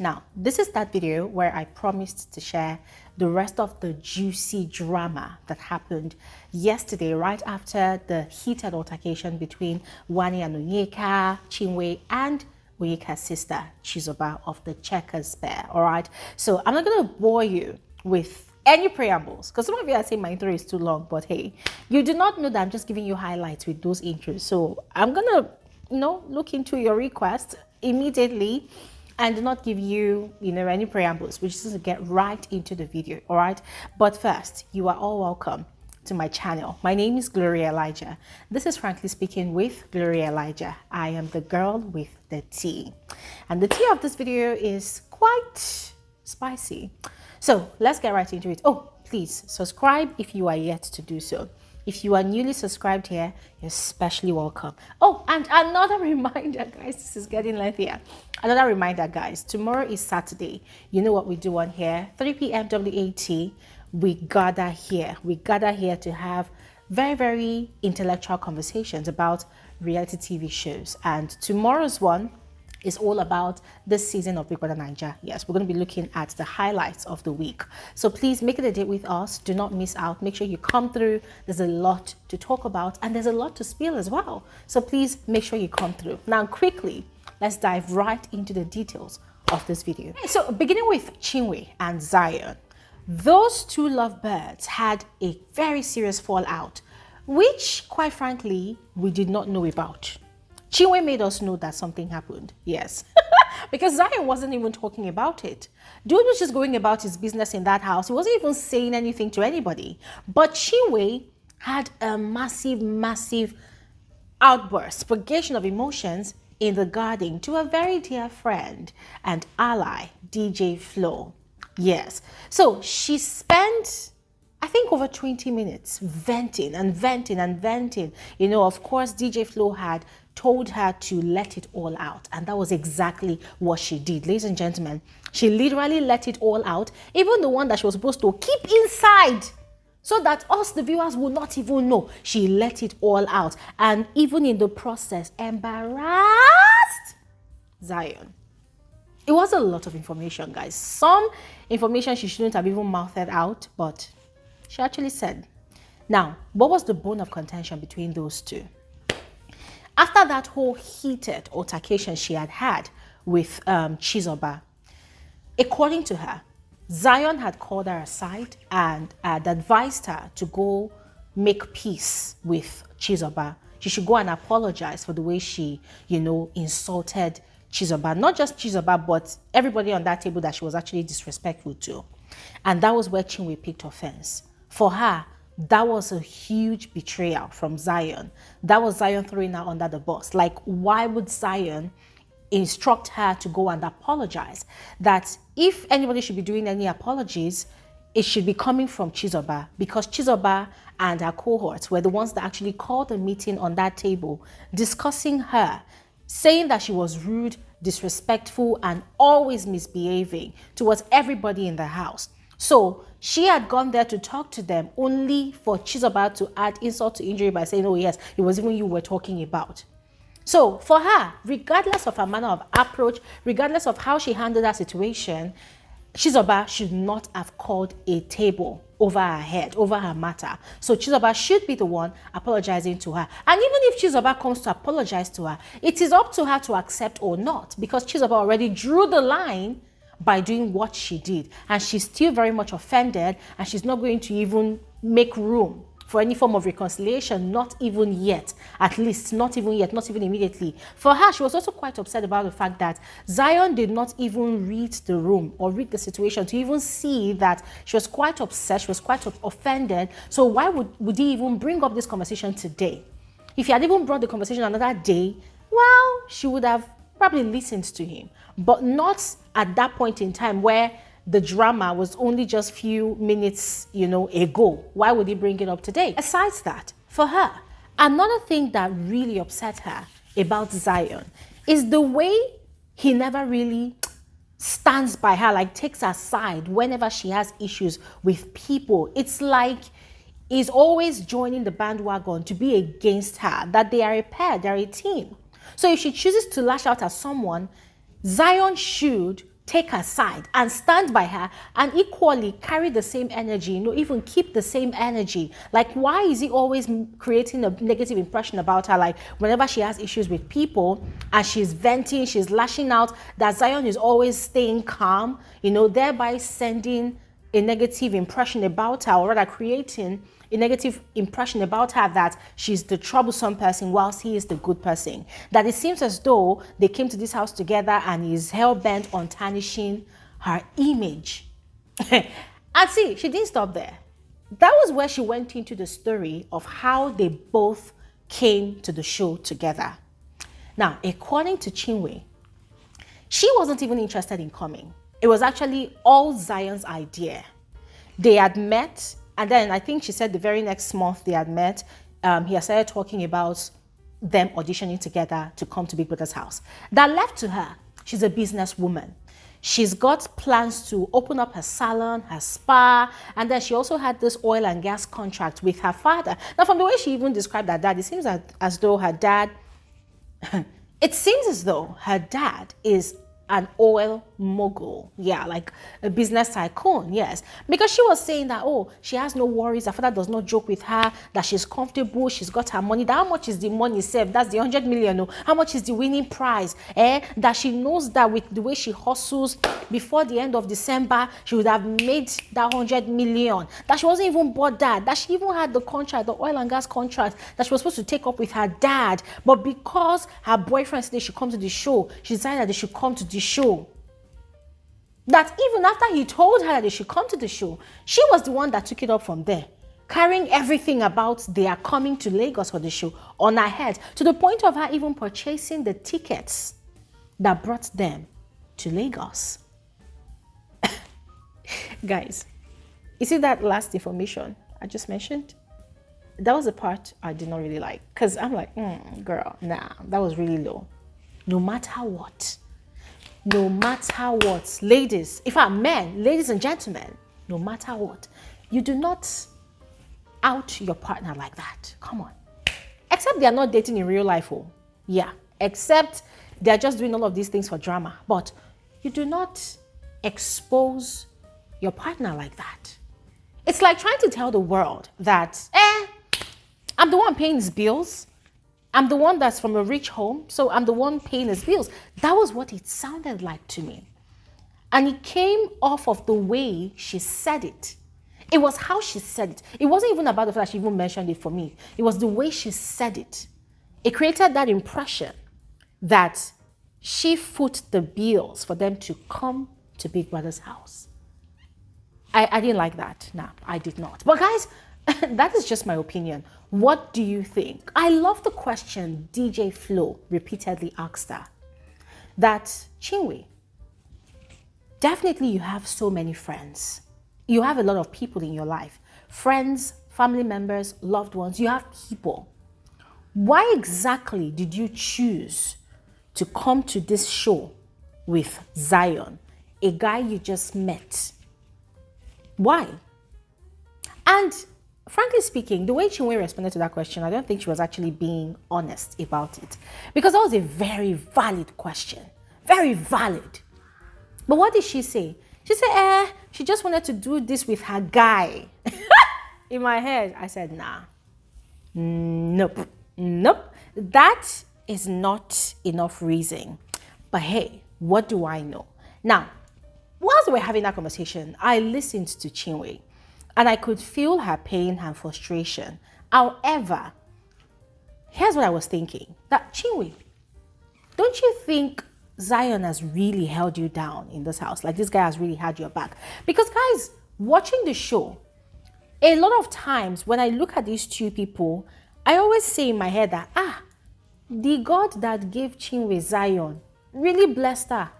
Now, this is that video where I promised to share the rest of the juicy drama that happened yesterday, right after the heated altercation between Wani and Onyeka, Chinwe and Onyeka's sister, Chizoba of the Checkers pair. All right. So I'm not going to bore you with any preambles because some of you are saying my intro is too long, but hey, you do not know that I'm just giving you highlights with those intros. So I'm going to, look into your request immediately and not give you, any preambles. We're just going to get right into the video. All right. But first, you are all welcome to my channel. My name is Bbnaija. This is Frankly Speaking with Bbnaija. I am the girl with the tea. And the tea of this video is quite spicy. So let's get right into it. Oh, please subscribe if you are yet to do so. If you are newly subscribed here, you're especially welcome. Oh, and another reminder, guys, this is getting lengthier. Another reminder, guys, tomorrow is Saturday. You know what we do on here, 3 p.m. WAT. We gather here. We gather here to have very, very intellectual conversations about reality TV shows. And tomorrow's one is all about this season of Brother Naija. Yes, we're going to be looking at the highlights of the week. So please make it a date with us. Do not miss out. Make sure you come through. There's a lot to talk about and there's a lot to spill as well. So please make sure you come through. Now, quickly, let's dive right into the details of this video. So beginning with Chinwe and Zion. Those two lovebirds had a very serious fallout, which, quite frankly, we did not know about. Chinwe made us know that something happened, yes, because Zion wasn't even talking about it. Dude was just going about his business in that house. He wasn't even saying anything to anybody. But Chinwe had a massive, massive outburst, purgation of emotions in the garden to a very dear friend and ally, DJ Flo. Yes. So she spent, I think, over 20 minutes venting and venting and venting. Of course, DJ Flo had told her to let it all out. And that was exactly what she did. Ladies and gentlemen, she literally let it all out. Even the one that she was supposed to keep inside so that us, the viewers, would not even know. She let it all out. And even in the process, embarrassed Zion. It was a lot of information, guys. Some information she shouldn't have even mouthed out, but she actually said. Now, what was the bone of contention between those two? After that whole heated altercation she had with Chizoba, according to her, Zion had called her aside and had advised her to go make peace with Chizoba. She should go and apologize for the way she, insulted Chizoba. Not just Chizoba, but everybody on that table that she was actually disrespectful to. And that was where Chinwe picked offense. For her, that was a huge betrayal from Zion. That was Zion throwing her under the bus. Like, why would Zion instruct her to go and apologize? That if anybody should be doing any apologies, it should be coming from Chizoba, because Chizoba and her cohorts were the ones that actually called a meeting on that table discussing her, saying that she was rude, disrespectful, and always misbehaving towards everybody in the house. So she had gone there to talk to them only for Chizoba to add insult to injury by saying, oh yes, it was even you we're talking about. So for her, regardless of her manner of approach, regardless of how she handled that situation, Chizoba should not have called a table over her head, over her matter. So Chizoba should be the one apologizing to her. And even if Chizoba comes to apologize to her, it is up to her to accept or not, because Chizoba already drew the line by doing what she did. And she's still very much offended, and she's not going to even make room for any form of reconciliation, not even yet. At least, not even yet, not even immediately. For her, she was also quite upset about the fact that Zion did not even read the room or read the situation to even see that she was quite upset, she was quite offended. So why would he even bring up this conversation today? If he had even brought the conversation another day, well, she would have probably listened to him, but not at that point in time where the drama was only just few minutes, ago. Why would he bring it up today? Besides that, for her, another thing that really upset her about Zion is the way he never really stands by her, like takes her side whenever she has issues with people. It's like he's always joining the bandwagon to be against her, that they are a pair, they're a team. So if she chooses to lash out at someone, Zion should take her side and stand by her and equally carry the same energy, even keep the same energy. Like, why is he always creating a negative impression about her? Like, whenever she has issues with people and she's venting, she's lashing out, that Zion is always staying calm, thereby sending a negative impression about her, or rather creating a negative impression about her that she's the troublesome person whilst he is the good person. That it seems as though they came to this house together and he's hell-bent on tarnishing her image. And see, she didn't stop there. That was where she went into the story of how they both came to the show together. Now, according to Chinwe, she wasn't even interested in coming. It was actually all Zion's idea. They had met, and then I think she said the very next month they had met, he had started talking about them auditioning together to come to Big Brother's house. That left to her, she's a businesswoman. She's got plans to open up her salon, her spa, and then she also had this oil and gas contract with her father. Now, from the way she even described her dad, it seems as though her dad, it seems as though her dad is an oil mogul, yeah, like a business tycoon, yes, because she was saying that, oh, she has no worries, her father does not joke with her, that she's comfortable, she's got her money, that how much is the money saved, that's the 100 million, no, how much is the winning prize, that she knows that with the way she hustles, before the end of December, she would have made that 100 million, that she wasn't even bothered, that she even had the contract, the oil and gas contract that she was supposed to take up with her dad, but because her boyfriend said they should come to the show, she decided that they should come to the show. That even after he told her that they should come to the show, she was the one that took it up from there, carrying everything about they are coming to Lagos for the show on her head, to the point of her even purchasing the tickets that brought them to Lagos. Guys, you see that last information I just mentioned? That was the part I did not really like, because I'm like, girl, nah, that was really low. No matter what, ladies, if I'm men, ladies and gentlemen, no matter what, you do not out your partner like that. Come on. Except they are not dating in real life, oh. Yeah, except they are just doing all of these things for drama. But you do not expose your partner like that. It's like trying to tell the world that, I'm the one paying his bills. I'm the one that's from a rich home, so I'm the one paying his bills. That was what it sounded like to me. And it came off of the way she said it. It was how she said it. It wasn't even about the fact that she even mentioned it for me. It was the way she said it. It created that impression that she foot the bills for them to come to Big Brother's house. I didn't like that. Nah, I did not. But guys, that is just my opinion. What do you think? I love the question DJ Flo repeatedly asked her. That, Chinwe, definitely you have so many friends. You have a lot of people in your life. Friends, family members, loved ones. You have people. Why exactly did you choose to come to this show with Zion, a guy you just met? Why? And frankly speaking, the way Chinwe responded to that question, I don't think she was actually being honest about it. Because that was a very valid question. Very valid. But what did she say? She said, she just wanted to do this with her guy. In my head, I said, nah. Nope. Nope. That is not enough reason. But hey, what do I know? Now, whilst we were having that conversation, I listened to Chinwe. And I could feel her pain and frustration. However, here's what I was thinking. That, Chinwe, don't you think Zion has really held you down in this house? Like, this guy has really had your back? Because, guys, watching the show, a lot of times when I look at these two people, I always say in my head that, the God that gave Chinwe Zion really blessed her.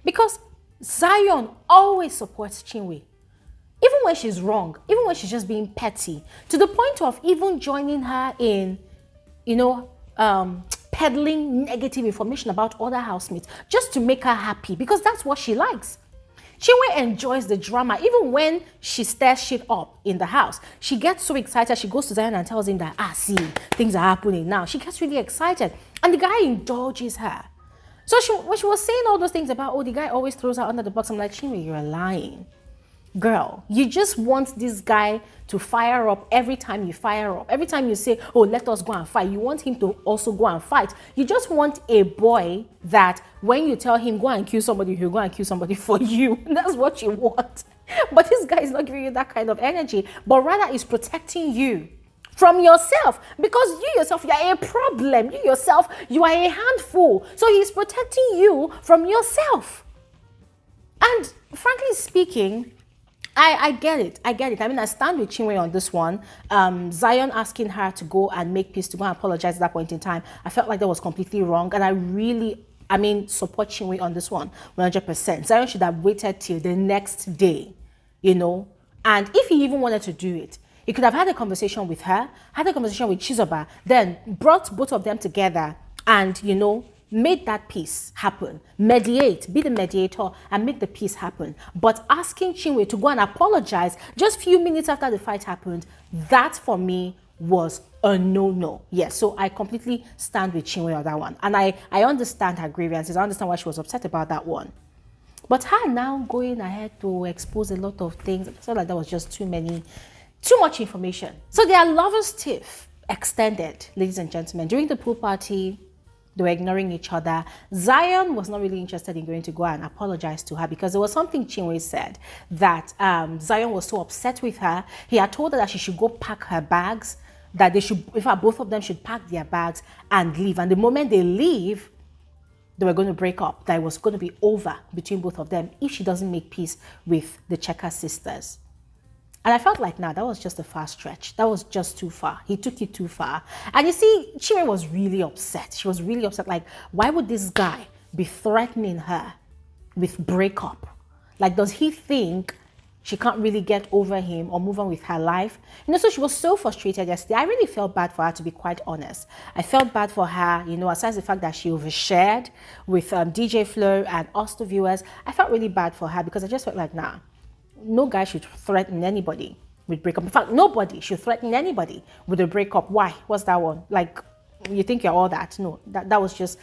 Because Zion always supports Chinwe. Even when she's wrong, even when she's just being petty, to the point of even joining her in, peddling negative information about other housemates, just to make her happy, because that's what she likes. Chinwe enjoys the drama. Even when she stirs shit up in the house, she gets so excited. She goes to Zion and tells him that, see, things are happening now. She gets really excited. And the guy indulges her. So when she was saying all those things about, oh, the guy always throws her under the bus, I'm like, Chinwe, you're lying. Girl, you just want this guy to fire up every time you fire up. Every time you say, oh, let us go and fight, you want him to also go and fight. You just want a boy that when you tell him go and kill somebody, he'll go and kill somebody for you. That's what you want. But this guy is not giving you that kind of energy, but rather is protecting you from yourself, because you yourself, you are a problem. You yourself, you are a handful. So he's protecting you from yourself. And frankly speaking, I get it. I get it. I mean, I stand with Chinwe on this one. Zion asking her to go and make peace, to go and apologize at that point in time, I felt like that was completely wrong. And I mean, support Chinwe on this one, 100%. Zion should have waited till the next day, you know. And if he even wanted to do it, he could have had a conversation with her, had a conversation with Chizoba, then brought both of them together and, you know, made that peace happen. Mediate, be the mediator and make the peace happen. But asking Chinwe to go and apologize just a few minutes after the fight happened, that for me was a no-no. Yes, so I completely stand with Chinwe on that one. And I understand her grievances. I understand why she was upset about that one. But her now going ahead to expose a lot of things, I felt like that was just too much information. So their lovers' tiff extended, ladies and gentlemen. During the pool party, they were ignoring each other. Zion was not really interested in going to go and apologize to her because there was something Chinwe said that Zion was so upset with her. He had told her that she should go pack her bags, that they should, in fact, both of them should pack their bags and leave. And the moment they leave, they were going to break up. That it was going to be over between both of them if she doesn't make peace with the Checker sisters. And I felt like, nah, that was just a far stretch. That was just too far. He took it too far. And you see, Chinwe was really upset. She was really upset. Like, why would this guy be threatening her with breakup? Like, does he think she can't really get over him or move on with her life? You know, so she was so frustrated yesterday. I really felt bad for her, to be quite honest. I felt bad for her, you know, aside the fact that she overshared with DJ Flo and us, the viewers. I felt really bad for her because I just felt like, nah, no guy should threaten anybody with breakup. In fact, nobody should threaten anybody with a breakup. Why? What's that one? Like, you think you're all that? No, that was just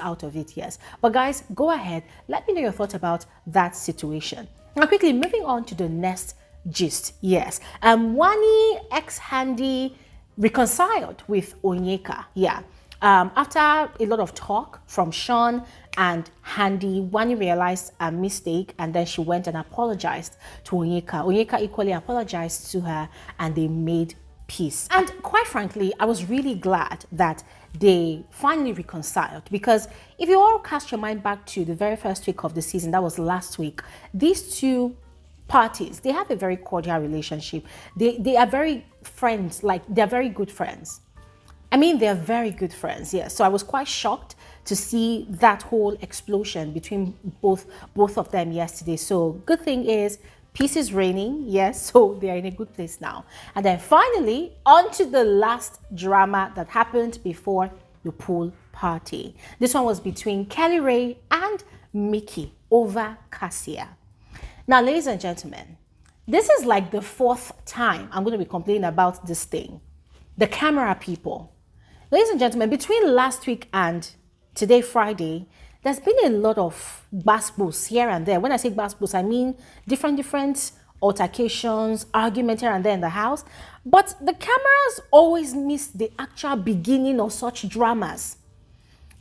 out of it, yes. But guys, go ahead. Let me know your thoughts about that situation. Now, quickly moving on to the next gist. Yes, Wanni ex Ndi reconciled with Onyeka. Yeah. After a lot of talk from Sean and Ndi, Wanni realized a mistake and then she went and apologized to Onyeka. Onyeka equally apologized to her and they made peace. And quite frankly, I was really glad that they finally reconciled, because if you all cast your mind back to the very first week of the season, that was last week, these two parties, they have a very cordial relationship. They are very friends, like they're very good friends. I mean, they're very good friends, yes. So I was quite shocked to see that whole explosion between both of them yesterday. So good thing is peace is reigning, yes. So they are in a good place now. And then finally, on to the last drama that happened before the pool party. This one was between Kellyrae and Michky over Cassia. Now, ladies and gentlemen, this is like the fourth time I'm going to be complaining about this thing. The camera people. Ladies and gentlemen, between last week and today, Friday, there's been a lot of gbasgbos here and there. When I say gbasgbos, I mean different altercations, arguments here and there in the house. But the cameras always miss the actual beginning of such dramas.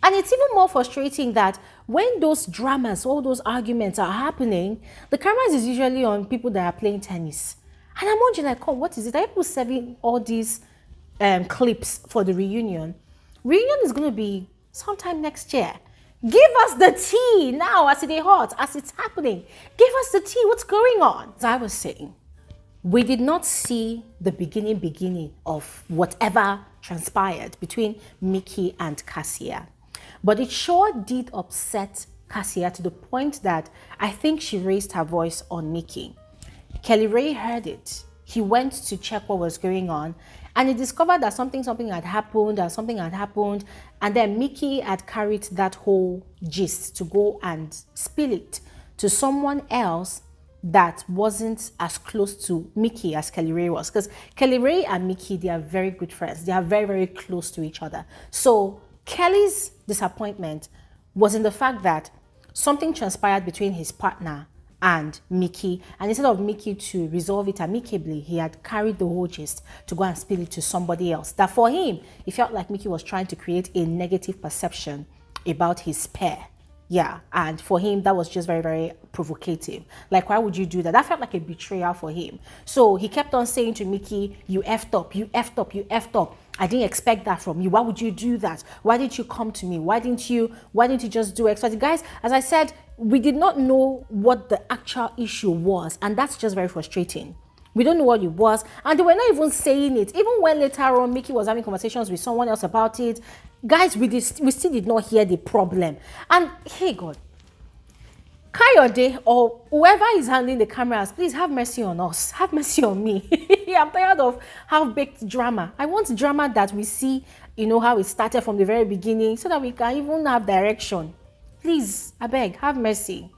And it's even more frustrating that when those dramas, all those arguments are happening, the cameras is usually on people that are playing tennis. And I'm wondering, like, oh, what is it? Are people serving all these clips for the reunion? Reunion is going to be sometime next year. Give us the tea now as it is hot, as it's happening. Give us the tea. What's going on? As I was saying, we did not see the beginning of whatever transpired between Michky and Cassia. But it sure did upset Cassia to the point that I think she raised her voice on Michky. Kellyrae heard it. He went to check what was going on, and he discovered that something had happened, and then Michky had carried that whole gist to go and spill it to someone else that wasn't as close to Michky as Kellyrae was. Because Kellyrae and Michky, they are very good friends. They are very, very close to each other. So Kelly's disappointment was in the fact that something transpired between his partner and Michky, and instead of Michky to resolve it amicably, he had carried the whole gist to go and spill it to somebody else. That for him, he felt like Michky was trying to create a negative perception about his pair. Yeah, and for him, that was just very, very provocative. Like, why would you do that? That felt like a betrayal for him. So he kept on saying to Michky, you effed up, you effed up, you effed up. I didn't expect that from you. Why would you do that? Why didn't you come to me? Why didn't you just do X? Guys, as I said, we did not know what the actual issue was, and that's just very frustrating. We don't know what it was, and they were not even saying it. Even when later on Michky was having conversations with someone else about it, guys, we still did not hear the problem. And hey God, Kayode or whoever is handling the cameras, please have mercy on us. Have mercy on me. I'm tired of half-baked drama. I want drama that we see, you know, how it started from the very beginning, so that we can even have direction. Please, I beg, have mercy.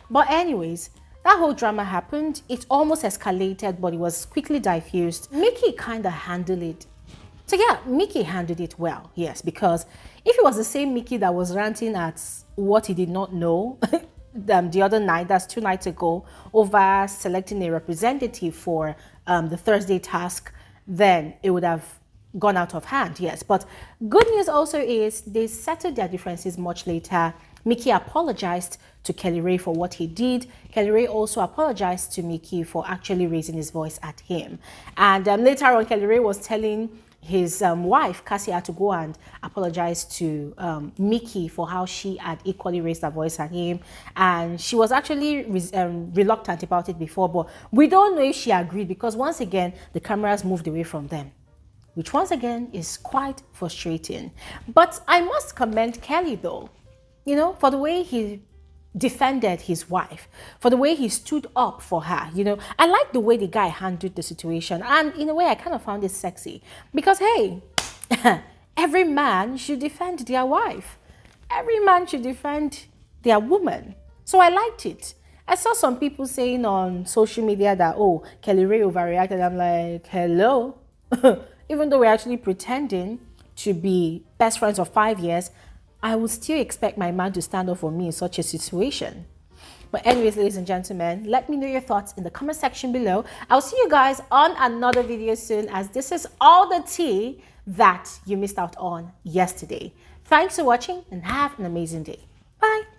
But anyways, that whole drama happened. It almost escalated, but it was quickly diffused. Michky kind of handled it. So yeah, Michky handled it well, yes, because if it was the same Michky that was ranting at what he did not know the other night, that's 2 nights ago, over selecting a representative for the Thursday task, then it would have gone out of hand, yes. But good news also is they settled their differences much later. Michky apologized to Kellyrae for what he did. Kellyrae also apologized to Michky for actually raising his voice at him. And later on, Kellyrae was telling his wife, Cassia, to go and apologize to Michky for how she had equally raised her voice at him. And she was actually reluctant about it before, but we don't know if she agreed, because once again, the cameras moved away from them, which once again is quite frustrating. But I must commend Kelly though, you know, for the way he defended his wife, for the way he stood up for her. You know, I like the way the guy handled the situation, and in a way I kind of found it sexy, because hey, every man should defend their wife, every man should defend their woman. So I liked it. I saw some people saying on social media that, oh, Kellyrae overreacted. I'm like, hello. Even though we're actually pretending to be best friends of 5 years, I would still expect my man to stand up for me in such a situation. But anyways, ladies and gentlemen, let me know your thoughts in the comment section below. I'll see you guys on another video soon, as this is all the tea that you missed out on yesterday. Thanks for watching and have an amazing day. Bye.